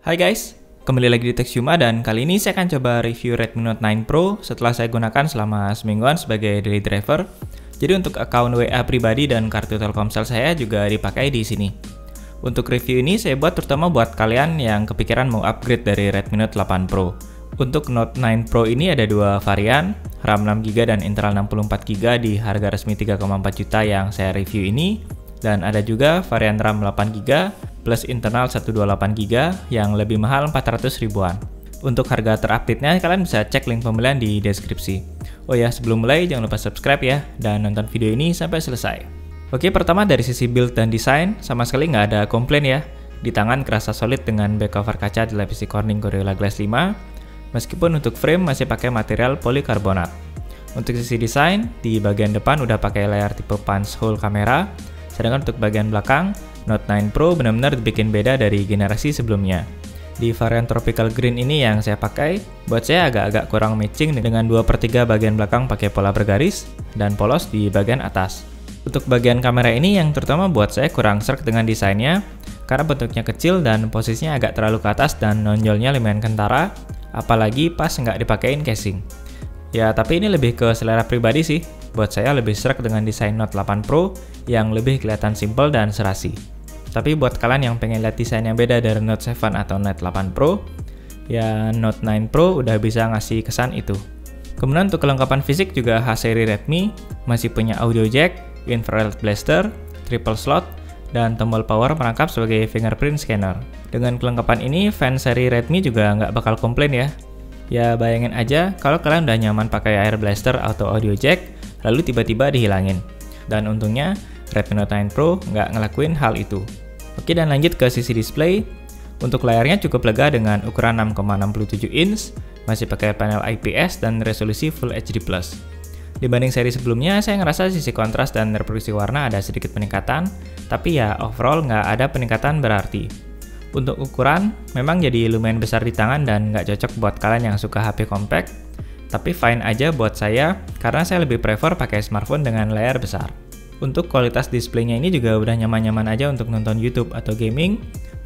Hai guys, kembali lagi di Techsuma dan kali ini saya akan coba review Redmi Note 9 Pro setelah saya gunakan selama semingguan sebagai daily driver. Jadi untuk akun WA pribadi dan kartu Telkomsel saya juga dipakai di sini. Untuk review ini saya buat terutama buat kalian yang kepikiran mau upgrade dari Redmi Note 8 Pro. Untuk Note 9 Pro ini ada dua varian, RAM 6GB dan internal 64GB di harga resmi 3,4 juta yang saya review ini. Dan ada juga varian RAM 8GB plus internal 128GB yang lebih mahal 400 ribuan. Untuk harga terupdate-nya kalian bisa cek link pembelian di deskripsi. Oh ya, sebelum mulai jangan lupa subscribe ya dan nonton video ini sampai selesai. Oke, pertama dari sisi build dan desain sama sekali nggak ada komplain ya. Di tangan kerasa solid dengan back cover kaca dilapisi Corning Gorilla Glass 5. Meskipun untuk frame masih pakai material polikarbonat. Untuk sisi desain, di bagian depan udah pakai layar tipe punch hole kamera. Sedangkan untuk bagian belakang, Note 9 Pro benar-benar dibikin beda dari generasi sebelumnya. Di varian Tropical Green ini yang saya pakai, buat saya agak-agak kurang matching dengan 2/3 bagian belakang pakai pola bergaris dan polos di bagian atas. Untuk bagian kamera ini yang terutama buat saya kurang serk dengan desainnya, karena bentuknya kecil dan posisinya agak terlalu ke atas dan nonjolnya lumayan kentara, apalagi pas nggak dipakein casing. Ya, tapi ini lebih ke selera pribadi sih. Buat saya lebih serak dengan desain Note 8 Pro yang lebih kelihatan simple dan serasi. Tapi buat kalian yang pengen lihat desain yang beda dari Note 7 atau Note 8 Pro, ya Note 9 Pro udah bisa ngasih kesan itu. Kemudian untuk kelengkapan fisik juga khas seri Redmi, masih punya audio jack, infrared blaster, triple slot, dan tombol power merangkap sebagai fingerprint scanner. Dengan kelengkapan ini, fans seri Redmi juga nggak bakal komplain ya. Ya bayangin aja kalau kalian udah nyaman pakai Air Blaster atau audio jack, lalu tiba-tiba dihilangin. Dan untungnya Redmi Note 9 Pro nggak ngelakuin hal itu. Oke, dan lanjut ke sisi display. Untuk layarnya cukup lega dengan ukuran 6,67 inch, masih pakai panel IPS dan resolusi Full HD+. Dibanding seri sebelumnya, saya ngerasa sisi kontras dan reproduksi warna ada sedikit peningkatan, tapi ya overall nggak ada peningkatan berarti. Untuk ukuran, memang jadi lumayan besar di tangan dan nggak cocok buat kalian yang suka HP compact, tapi fine aja buat saya karena saya lebih prefer pakai smartphone dengan layar besar. Untuk kualitas displaynya ini juga udah nyaman-nyaman aja untuk nonton YouTube atau gaming,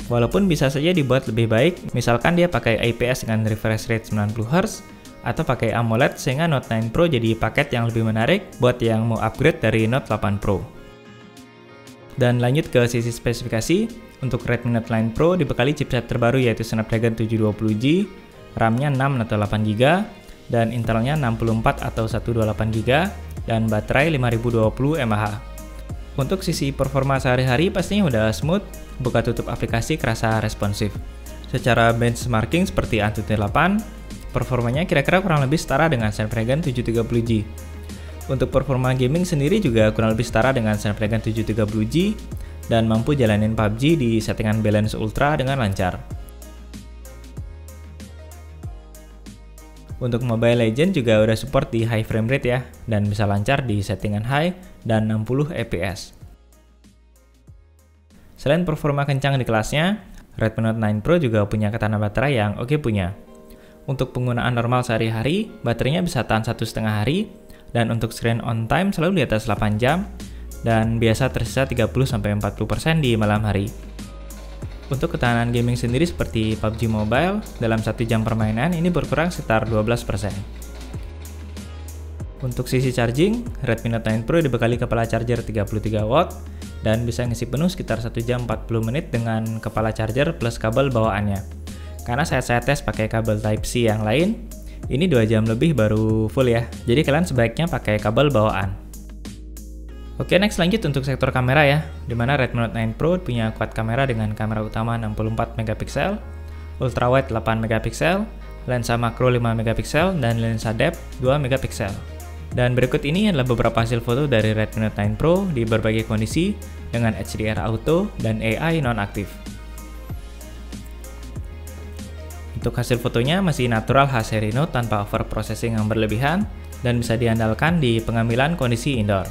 walaupun bisa saja dibuat lebih baik, misalkan dia pakai IPS dengan refresh rate 90Hz, atau pakai AMOLED sehingga Note 9 Pro jadi paket yang lebih menarik buat yang mau upgrade dari Note 8 Pro. Dan lanjut ke sisi spesifikasi, untuk Redmi Note 9 Pro dibekali chipset terbaru yaitu Snapdragon 720G, RAM-nya 6 atau 8GB, dan internalnya 64 atau 128GB, dan baterai 5020 mAh. Untuk sisi performa sehari-hari pastinya udah smooth, buka tutup aplikasi kerasa responsif. Secara benchmarking seperti Antutu 8, performanya kira-kira kurang lebih setara dengan Snapdragon 730G. Untuk performa gaming sendiri juga kurang lebih setara dengan Snapdragon 730G dan mampu jalanin PUBG di settingan balance ultra dengan lancar. Untuk Mobile Legends juga udah support di high frame rate ya, dan bisa lancar di settingan high dan 60 fps. Selain performa kencang di kelasnya, Redmi Note 9 Pro juga punya ketahanan baterai yang oke punya. Untuk penggunaan normal sehari-hari, baterainya bisa tahan 1,5 hari, dan untuk screen on time selalu di atas 8 jam, dan biasa tersisa 30-40% di malam hari. Untuk ketahanan gaming sendiri seperti PUBG Mobile, dalam 1 jam permainan ini berkurang sekitar 12%. Untuk sisi charging, Redmi Note 9 Pro dibekali kepala charger 33W, dan bisa ngisi penuh sekitar 1 jam 40 menit dengan kepala charger plus kabel bawaannya. Karena saya tes pakai kabel Type-C yang lain, ini 2 jam lebih baru full ya, jadi kalian sebaiknya pakai kabel bawaan. Oke, next lanjut untuk sektor kamera ya, dimana Redmi Note 9 Pro punya quad kamera dengan kamera utama 64MP, ultrawide 8MP, lensa makro 5MP, dan lensa depth 2MP. Dan berikut ini adalah beberapa hasil foto dari Redmi Note 9 Pro di berbagai kondisi dengan HDR auto dan AI non-aktif. Untuk hasil fotonya masih natural khas seri Note tanpa over processing yang berlebihan dan bisa diandalkan di pengambilan kondisi indoor.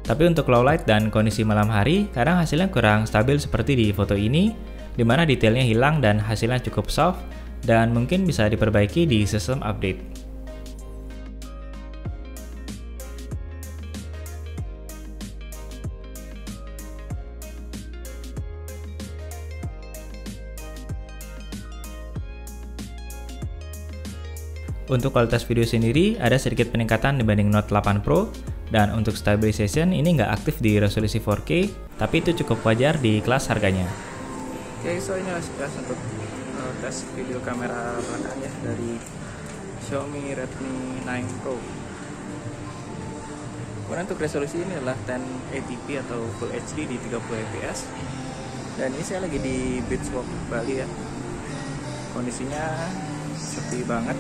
Tapi untuk low light dan kondisi malam hari, kadang hasilnya kurang stabil seperti di foto ini, dimana detailnya hilang dan hasilnya cukup soft, dan mungkin bisa diperbaiki di sistem update. Untuk kualitas video sendiri, ada sedikit peningkatan dibanding Note 8 Pro, dan untuk stabilization ini nggak aktif di resolusi 4K, tapi itu cukup wajar di kelas harganya. Oke, so ini sekilas untuk tes video kamera belakang ya dari Xiaomi Redmi 9 Pro. Kemudian untuk resolusi ini adalah 1080p atau Full HD di 30 fps. Dan ini saya lagi di Beach Walk Bali ya. Kondisinya sepi banget.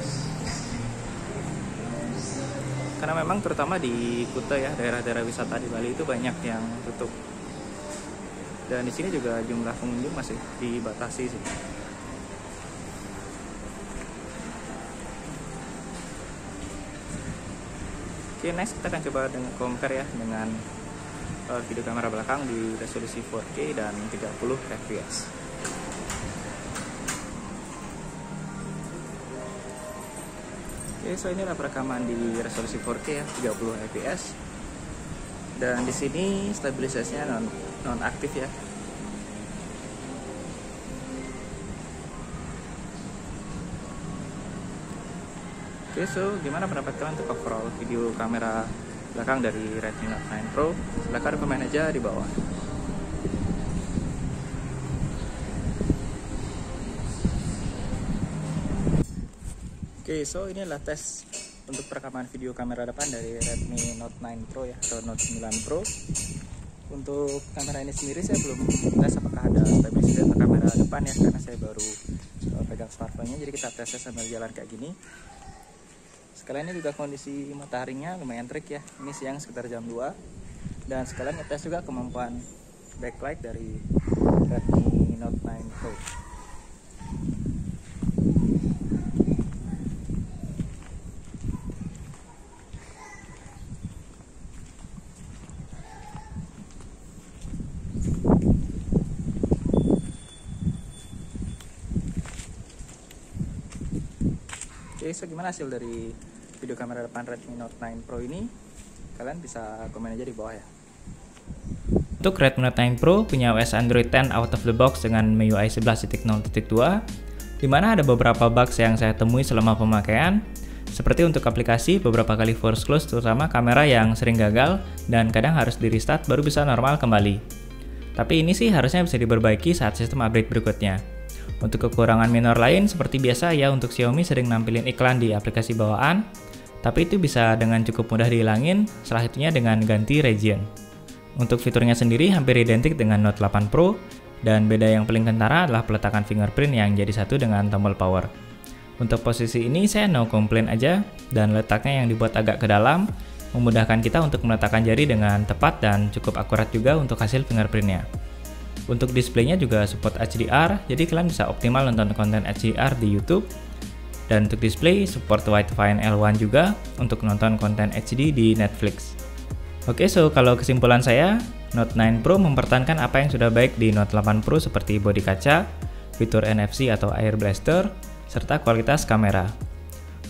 Karena memang terutama di Kuta ya, daerah-daerah wisata di Bali itu banyak yang tutup. Dan di sini juga jumlah pengunjung masih dibatasi sih. Oke, next kita akan coba dengan compare ya dengan video kamera belakang di resolusi 4K dan 30 fps. Oke, so ini adalah perekaman di resolusi 4K ya, 30 fps. Dan di sini stabilisasinya non aktif ya. Oke, so gimana pendapat kalian untuk overall video kamera belakang dari Redmi Note 9 Pro? Silahkan komen aja di bawah. Oke, so ini adalah tes untuk perekaman video kamera depan dari Redmi Note 9 Pro ya, atau Note 9 Pro. Untuk kamera ini sendiri saya belum tes apakah ada stabilisasi atau kamera depan ya, karena saya baru pegang smartphone-nya, jadi kita tesnya sambil jalan kayak gini. Sekalian ini juga kondisi mataharinya lumayan terik ya, ini siang sekitar jam 2. Dan sekalian ngetes juga kemampuan backlight dari Redmi Note 9 Pro. Oke, so gimana hasil dari video kamera depan Redmi Note 9 Pro ini? Kalian bisa komen aja di bawah ya. Untuk Redmi Note 9 Pro punya OS Android 10 out of the box dengan MIUI 11.0.2, dimana ada beberapa bugs yang saya temui selama pemakaian, seperti untuk aplikasi beberapa kali force close, terutama kamera yang sering gagal dan kadang harus di restart baru bisa normal kembali. Tapi ini sih harusnya bisa diperbaiki saat sistem update berikutnya. Untuk kekurangan minor lain seperti biasa ya, untuk Xiaomi sering nampilin iklan di aplikasi bawaan, tapi itu bisa dengan cukup mudah dihilangin, salah satunya dengan ganti region. Untuk fiturnya sendiri hampir identik dengan Note 8 Pro, dan beda yang paling kentara adalah peletakan fingerprint yang jadi satu dengan tombol power. Untuk posisi ini saya no complain aja, dan letaknya yang dibuat agak ke dalam, memudahkan kita untuk meletakkan jari dengan tepat dan cukup akurat juga untuk hasil fingerprintnya. Untuk displaynya juga support HDR, jadi kalian bisa optimal nonton konten HDR di YouTube. Dan untuk display support Wi-Fi L1 juga untuk nonton konten HD di Netflix. Oke, so kalau kesimpulan saya, Note 9 Pro mempertahankan apa yang sudah baik di Note 8 Pro seperti bodi kaca, fitur NFC atau Air Blaster, serta kualitas kamera.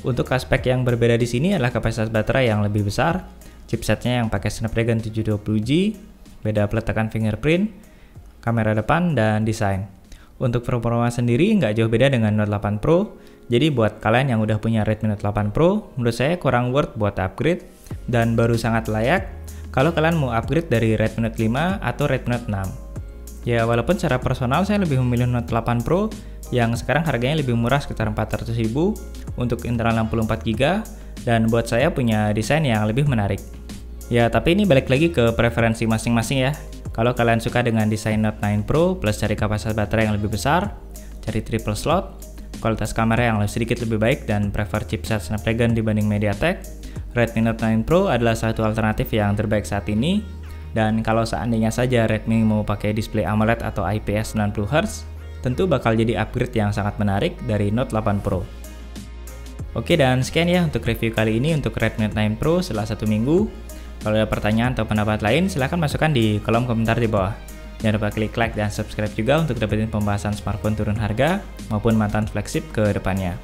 Untuk aspek yang berbeda di sini adalah kapasitas baterai yang lebih besar, chipsetnya yang pakai Snapdragon 720G, beda peletakan fingerprint, kamera depan, dan desain. Untuk performa sendiri nggak jauh beda dengan Note 8 Pro, jadi buat kalian yang udah punya Redmi Note 8 Pro, menurut saya kurang worth buat upgrade, dan baru sangat layak kalau kalian mau upgrade dari Redmi Note 5 atau Redmi Note 6. Ya, walaupun secara personal saya lebih memilih Note 8 Pro yang sekarang harganya lebih murah sekitar 400.000 untuk internal 64GB, dan buat saya punya desain yang lebih menarik. Ya, tapi ini balik lagi ke preferensi masing-masing ya. Kalau kalian suka dengan desain Note 9 Pro plus cari kapasitas baterai yang lebih besar, cari triple slot, kualitas kamera yang sedikit lebih baik, dan prefer chipset Snapdragon dibanding MediaTek, Redmi Note 9 Pro adalah satu alternatif yang terbaik saat ini. Dan kalau seandainya saja Redmi mau pakai display AMOLED atau IPS 90Hz, tentu bakal jadi upgrade yang sangat menarik dari Note 8 Pro. Oke, dan sekian ya untuk review kali ini untuk Redmi Note 9 Pro setelah 1 minggu. Kalau ada pertanyaan atau pendapat lain, silahkan masukkan di kolom komentar di bawah. Jangan lupa klik like dan subscribe juga untuk dapetin pembahasan smartphone turun harga maupun mantan flagship ke depannya.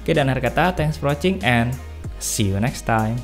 Oke, dan akhir kata, thanks for watching and see you next time.